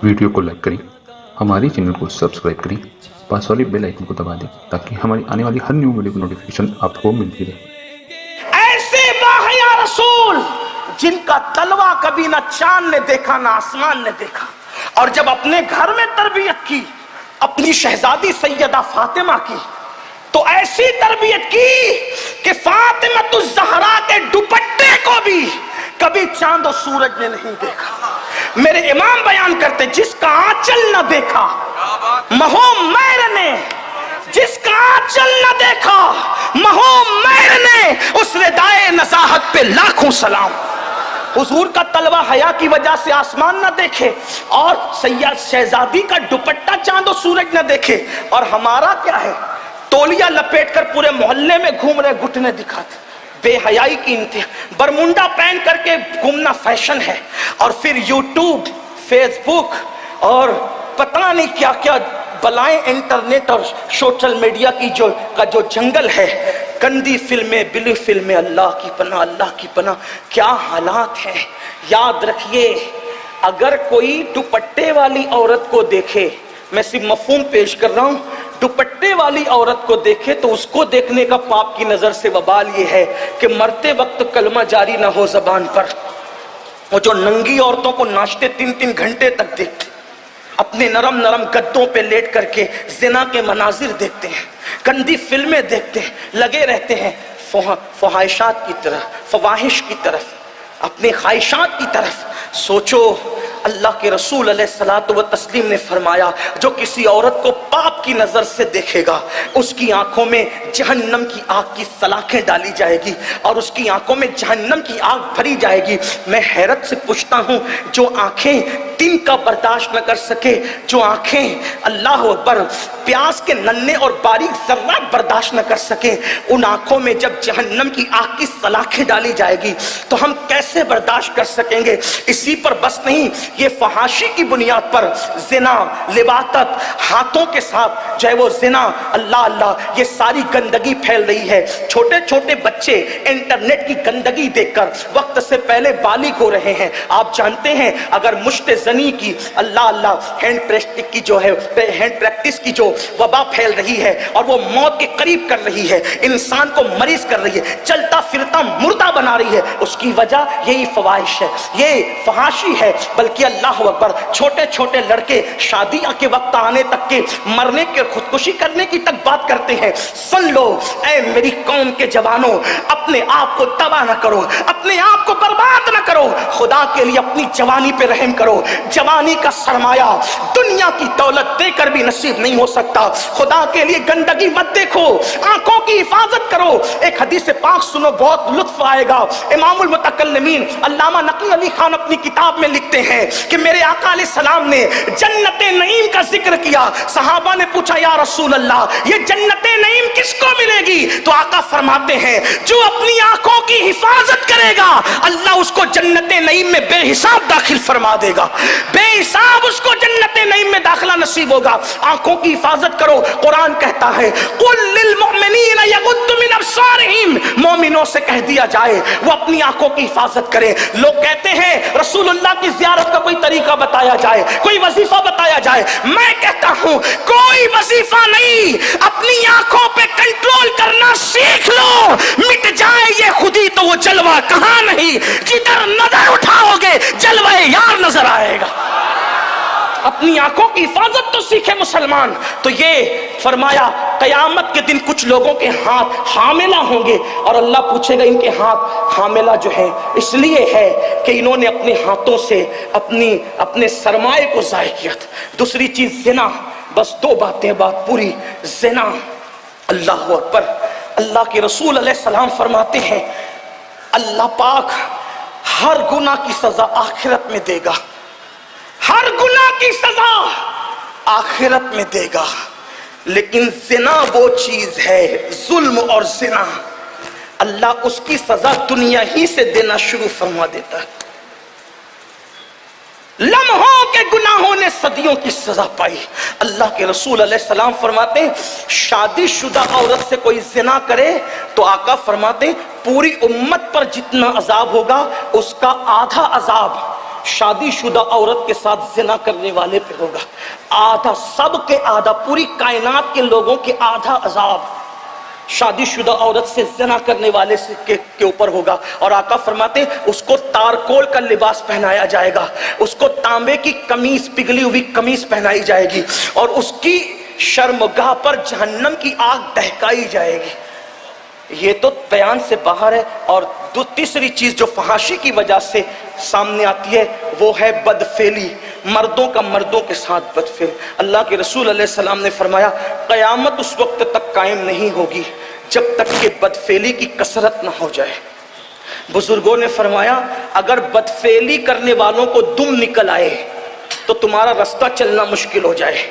Video کو like کریں، ہمارے چینل کو سبسکرائب کریں، پاس والی بیل آئیکن کو دبا دیں تاکہ ہماری آنے والی ہر نیو ویڈیو کی نوٹیفیکیشن آپ کو ملتی رہے۔ ایسے باحیا رسول جن کا تلوہ کبھی نہ چاند نے دیکھا نہ آسمان نے دیکھا، اور جب اپنے گھر میں تربیت کی اپنی شہزادی سیدہ فاطمہ کی تو ایسی تربیت کی کہ فاطمہ الزہرا کے دوپٹے کو بھی کبھی چاند و سورج نے نہیں دیکھا۔ میرے امام بیان کرتے جس کا آنچل نہ دیکھا مہوم مہر نے، جس کا آنچل نہ دیکھا مہوم مہر نے، اس ردائے نزاہت پہ لاکھوں سلام۔ حضور کا تلوہ حیا کی وجہ سے آسمان نہ دیکھے اور سید شہزادی کا دوپٹہ چاند و سورج نہ دیکھے، اور ہمارا کیا ہے؟ تولیہ لپیٹ کر پورے محلے میں گھوم رہے، گھٹنے دکھاتے، بے حیائی کی انتہا، برمنڈا پہن کر کے گھومنا فیشن ہے، اور پھر یوٹیوب، فیس بک اور پتہ نہیں کیا کیا بلائیں، انٹرنیٹ اور سوشل میڈیا کی جو جنگل ہے، گندی فلمیں، بلی فلمیں، اللہ کی پناہ، اللہ کی پناہ، کیا حالات ہیں۔ یاد رکھیے اگر کوئی دوپٹے والی عورت کو دیکھے، میں صرف مفہوم پیش کر رہا ہوں، دوپٹے والی عورت کو دیکھے تو اس کو دیکھنے کا پاپ کی نظر سے وبال یہ ہے کہ مرتے وقت کلمہ جاری نہ ہو زبان پر۔ وہ جو ننگی عورتوں کو ناچتے 3 گھنٹے تک دیکھتے، اپنے نرم نرم گدوں پہ لیٹ کر کے زنا کے مناظر دیکھتے ہیں، گندی فلمیں دیکھتے ہیں، لگے رہتے ہیں فحاشات کی طرف، فواحش کی طرف، اپنے خواہشات کی طرف۔ سوچو اللہ کے رسول علیہ الصلوۃ والتسلیم نے فرمایا جو کسی عورت کو پاپ کی نظر سے دیکھے گا اس کی آنکھوں میں جہنم کی آگ کی سلاخیں ڈالی جائے گی اور اس کی آنکھوں میں جہنم کی آگ بھری جائے گی۔ میں حیرت سے پوچھتا ہوں جو آنکھیں دن کا برداشت نہ کر سکے، جو آنکھیں اللہ اکبر پیاس کے ننھے اور باریک ذرات برداشت نہ کر سکے، ان آنکھوں میں جب جہنم کی آگ کی سلاخیں ڈالی جائے گی تو ہم کیسے برداشت کر سکیں گے؟ اسی پر بس نہیں، یہ فحاشی کی بنیاد پر زنا، لواطت، ہاتھوں کے ساتھ جو ہے وہ زنا، اللہ اللہ، یہ ساری گندگی پھیل رہی ہے۔ چھوٹے چھوٹے بچے انٹرنیٹ کی گندگی دیکھ کر وقت سے پہلے بالغ ہو رہے ہیں۔ آپ جانتے ہیں اگر مشت زنی کی، اللہ اللہ، ہینڈ پریکٹس کی جو وبا پھیل رہی ہے اور وہ موت کے قریب کر رہی ہے، انسان کو مریض کر رہی ہے، چلتا پھرتا مردہ بنا رہی ہے، اس کی وجہ یہی فواحش ہے، یہ فحاشی ہے۔ بلکہ اللہ اکبر چھوٹے چھوٹے لڑکے شادیاں کے وقت آنے تک کے مرنے کے، خودکشی کرنے کی تک بات کرتے ہیں۔ سن لو اے میری قوم کے جوانوں، اپنے آپ کو تباہ نہ کرو، اپنے آپ کو برباد نہ کرو، خدا کے لیے اپنی جوانی پہ رحم کرو۔ جوانی کا سرمایہ دنیا کی دولت دے کر بھی نصیب نہیں ہو سکتا۔ خدا کے لیے گندگی مت دیکھو، آنکھوں کی حفاظت کرو۔ ایک حدیث پاک سنو، بہت لطف آئے گا۔ امام المتکلمین علامہ نقی علی خان اپنی کتاب میں لکھتے ہیں کہ میرے آقا علیہ السلام نے جنت نعیم کا ذکر کیا۔ صحابہ نے پوچھا یا رسول اللہ یہ جنت نعیم کس کو ملے گی؟ تو آقا فرماتے ہیں جو اپنی آنکھوں کی حفاظت کرے گا اللہ اس کو جنت نعیم میں بے حساب داخل فرما دے گا، بے حساب اس کو جنت نعیم میں داخلہ نصیب ہوگا۔ آنکھوں کی حفاظت کرو۔ قرآن کہتا ہے قل للمؤمنین یغضوا من ابصارہم، مومنوں سے کہہ دیا جائے وہ اپنی آنکھوں کی حفاظت کرے۔ لوگ کہتے ہیں رسول اللہ کی زیارت کا کوئی طریقہ بتایا جائے، کوئی وظیفہ بتایا جائے۔ میں کہتا ہوں کوئی وظیفہ نہیں، اپنی آنکھوں پہ کنٹرول کرنا سیکھ لو، مٹ جائے یہ خودی تو وہ جلوہ کہاں نہیں، جدھر نظر اٹھاؤ گے جلوہ یار نظر آئے گا۔ اپنی آنکھوں کی حفاظت تو سیکھے مسلمان۔ تو یہ فرمایا قیامت کے دن کچھ لوگوں کے ہاتھ حاملہ ہوں گے اور اللہ پوچھے گا ان کے ہاتھ حاملہ جو ہے اس لیے ہے کہ انہوں نے اپنے ہاتھوں سے اپنے سرمائے کو ضائع کیا تھا۔ دوسری چیز زنا، بس 2 باتیں، بات پوری۔ زنا، اللہ اکبر، اللہ کے رسول علیہ السلام فرماتے ہیں اللہ پاک ہر گناہ کی سزا آخرت میں دے گا، ہر گناہ کی سزا آخرت میں دے گا، لیکن زنا وہ چیز ہے، ظلم اور زنا، اللہ اس کی سزا دنیا ہی سے دینا شروع فرما دیتا ہے۔ لمحوں کے گناہوں نے صدیوں کی سزا پائی۔ اللہ کے رسول علیہ السلام فرماتے ہیں شادی شدہ عورت سے کوئی زنا کرے تو آقا فرماتے ہیں پوری امت پر جتنا عذاب ہوگا اس کا آدھا عذاب شادی شدہ عورت کے ساتھ زنا کرنے والے پہ ہوگا، آدھا، سب کے آدھا، پوری کائنات کے لوگوں کے آدھا عذاب شادی شدہ عورت سے زنا کرنے والے کے اوپر ہوگا۔ اور آقا فرماتے ہیں اس کو تارکول کا لباس پہنایا جائے گا، اس کو تانبے کی قمیص، پگھلی ہوئی قمیص پہنائی جائے گی، اور اس کی شرمگاہ پر جہنم کی آگ دہکائی جائے گی۔ یہ تو بیان سے باہر ہے۔ اور تیسری چیز جو فحاشی کی وجہ سے سامنے آتی ہے وہ ہے بدفعلی، مردوں کا مردوں کے ساتھ بدفعل۔ اللہ کے رسول علیہ السلام نے فرمایا قیامت اس وقت تک قائم نہیں ہوگی جب تک کہ بدفعلی کی کثرت نہ ہو جائے۔ بزرگوں نے فرمایا اگر بدفعلی کرنے والوں کو دم نکل آئے تو تمہارا رستہ چلنا مشکل ہو جائے۔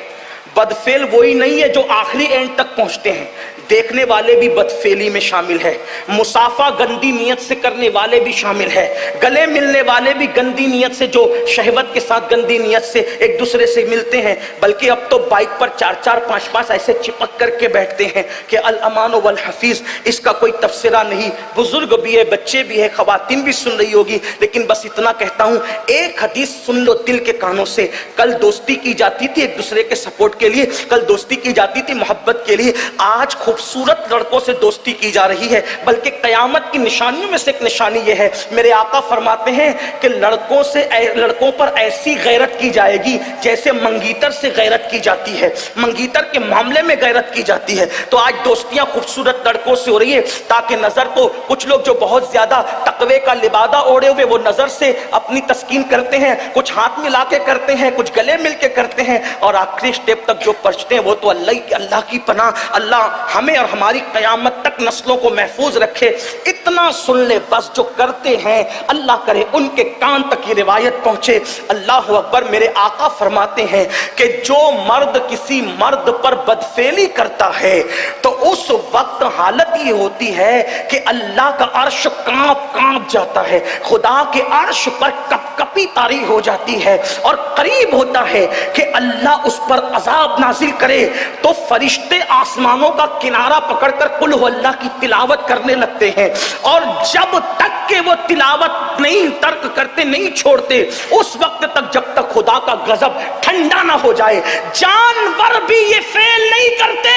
بدفعل وہی نہیں ہے جو آخری اینڈ تک پہنچتے ہیں، دیکھنے والے بھی بدفعلی میں شامل ہے، مصافحہ گندی نیت سے کرنے والے بھی شامل ہے، گلے ملنے والے بھی گندی نیت سے، جو شہوت کے ساتھ گندی نیت سے ایک دوسرے سے ملتے ہیں، بلکہ اب تو بائک پر 4-4 5-5 ایسے چپک کر کے بیٹھتے ہیں کہ الامان والحفیظ، اس کا کوئی تفسیرہ نہیں۔ بزرگ بھی ہے، بچے بھی ہے، خواتین بھی سن رہی ہوگی، لیکن بس اتنا کہتا ہوں ایک حدیث سن لو دل کے کانوں سے۔ کل دوستی کی جاتی تھی ایک دوسرے کے سپورٹ کے لیے، کل دوستی کی جاتی تھی محبت کے لیے، آج خوبصورت لڑکوں سے دوستی کی جا رہی ہے۔ بلکہ قیامت کی نشانیوں میں سے ایک نشانی یہ ہے، میرے آقا فرماتے ہیں کہ لڑکوں پر ایسی غیرت کی جائے گی جیسے منگیتر سے غیرت کی جاتی ہے، منگیتر کے معاملے میں غیرت کی جاتی ہے۔ تو آج دوستیاں خوبصورت لڑکوں سے ہو رہی ہے تاکہ نظر کو، کچھ لوگ جو بہت زیادہ تقوی کا لبادہ اوڑے ہوئے وہ نظر سے اپنی تسکین کرتے ہیں، کچھ ہاتھ ملا کے کرتے ہیں، کچھ گلے مل کے کرتے ہیں، اور آخری سٹیپ تک جو پہنچتے ہیں وہ تو اللہ کی پناہ، اللہ ہمیں اور ہماری قیامت تک نسلوں کو محفوظ رکھے۔ اتنا سن لے بس، جو کرتے ہیں اللہ کرے ان کے کان تک یہ روایت پہنچے۔ اللہ اکبر۔ میرے آقا فرماتے ہیں کہ جو مرد کسی مرد پر بدفعلی کرتا ہے تو اس وقت حالت یہ ہوتی ہے کہ اللہ کا عرش کانپ جاتا ہے، خدا کے عرش پر کپ کپی طاری ہو جاتی ہے، اور قریب ہوتا ہے کہ اللہ اس پر عذاب نازل کرے۔ تو فرشتے آسمانوں کا کنارہ پکڑ کر قل ہو اللہ کی تلاوت کرنے لگتے ہیں، اور جب تک کہ وہ تلاوت نہیں ترک کرتے، نہیں چھوڑتے، اس وقت تک جب تک خدا کا غضب ٹھنڈا نہ ہو جائے۔ جانور بھی یہ فعل نہیں کرتے،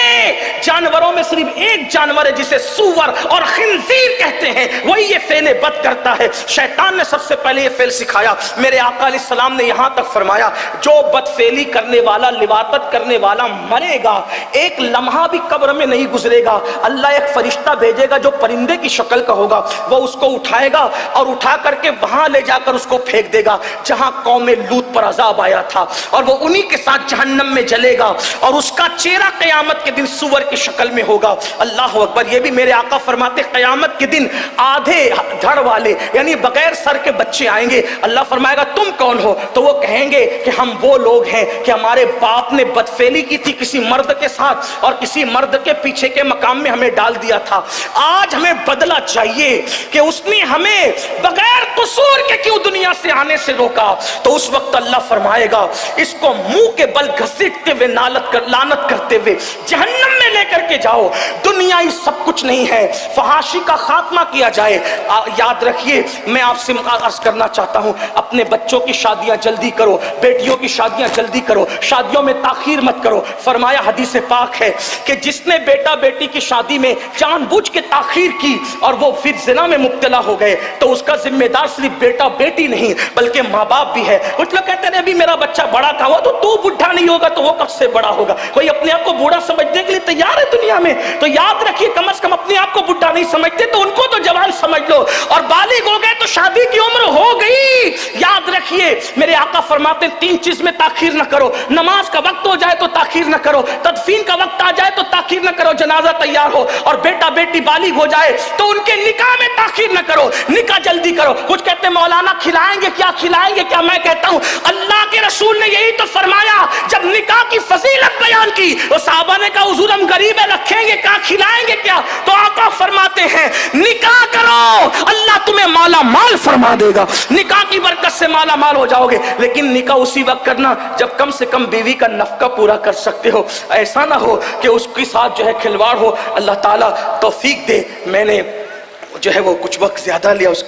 جانوروں میں صرف ایک جانور ہے جسے سور اور خنزیر کہتے ہیں، وہی یہ فعل بد کرتا ہے۔ شیطان نے سب سے پہلے یہ فعل سکھایا۔ میرے آقا علیہ السلام نے یہاں تک فرمایا جو بدفعلی کرنے والا، لواطت کرنے والا مرے گا، ایک لمحہ بھی قبر میں نہیں گزرے گا، اللہ ایک فرشتہ بھیجے گا جو پرندے کی شکل کا ہوگا، وہ اس کو اٹھائے گا اور اٹھا کر کے وہاں لے جا کر اس کو پھینک دے گا جہاں قوم لوط پر عذاب آیا تھا، اور وہ انہی کے ساتھ جہنم میں جلے گا، اور اس کا چہرہ قیامت کے دن سور کی شکل میں ہوگا۔ اللہ اکبر۔ یہ بھی میرے آقا فرماتے قیامت کے دن آدھے دھڑ والے یعنی بغیر سر کے بچے آئیں گے۔ اللہ فرمائے گا تم کون ہو؟ تو وہ کہیں گے کہ ہم وہ لوگ ہیں کہ ہمارے باپ نے بدفعلی کی تھی کسی مرد کے ساتھ، اور کسی مرد کے پیچھے کے مقام میں ہمیں ڈال دیا تھا، آج ہمیں بدلہ چاہیے کہ اس نے ہمیں بغیر قصور کے کیوں دنیا سے آنے سے روکا۔ تو اس وقت اللہ فرمائے گا اس کو منہ کے بل گھسیٹتے ہوئے لعنت کرتے ہوئے جہنم میں لے کر کے جاؤ، دنیا ہی سب کچھ نہیں ہے، فحاشی کا خاتمہ کیا جائے۔ یاد رکھیے، میں آپ سے عرض کرنا چاہتا ہوں اپنے بچوں کی شادیاں جلدی کرو، بیٹیوں کی شادیاں جلدی کرو، شادیوں میں تاخیر مت کرو۔ فرمایا حدیث پاک ہے کہ جس نے بیٹا بیٹی کی شادی میں جان بوجھ کے تاخیر کی اور وہ پھر زنا میں مبتلا ہو گئے تو اس کا ذمہ دار صرف بیٹا بیٹی نہیں بلکہ ماں باپ بھی ہے۔ کچھ لوگ کہتے ہیں ابھی میرا بچہ بڑا کہا ہوا تو بوڑھا نہیں ہوگا تو وہ کب سے بڑا ہوگا؟ کوئی اپنے آپ کو بوڑھا سمجھنے کے لیے تیار ہے دنیا میں؟ تو یاد رکھیے کم از کم اپنے آپ کو بوڑھا نہیں سمجھتے تو ان کو تو جوان سمجھ لو، اور بالغ ہو گئے تو شادی کی عمر ہو گئی۔ یاد رکھیے میرے آقا فرماتے ہیں 3 چیز میں تاخیر نہ کرو، نماز کا وقت ہو جائے تو تاخیر نہ کرو، تدفین کا وقت آ جائے تو تاخیر نہ کرو، جنازہ تیار ہو اور بیٹا بیٹی بالغ ہو جائے تو ان کے نکاح میں تاخیر نہ کرو، نکاح جلدی کرو۔ کچھ کہتے ہیں مولانا کھلائیں گے کیا، کھلائیں گے کیا؟ میں کہتا ہوں اللہ کے رسول نے یہی تو فرمایا جب نکاح کی فضیلت بیان کی، وہ صحابہ نے کہا حضور ہم غریب ہیں رکھیں گے کیا، کھلائیں گے کیا؟ تو آقا فرماتے ہیں نکاح کرو اللہ تمہیں مالا مال فرما دے گا، نکاح کی برکت سے مالا مال ہو جاؤ گے۔ لیکن نکاح اسی وقت کرنا جب کم سے کم بیوی کا نفقہ پورا کر سکتے ہو، ایسا نہ ہو کہ اس کے ساتھ جو ہے کھلواڑ ہو۔ اللہ تعالیٰ توفیق دے۔ میں نے جو ہے وہ کچھ وقت زیادہ لیا اس کے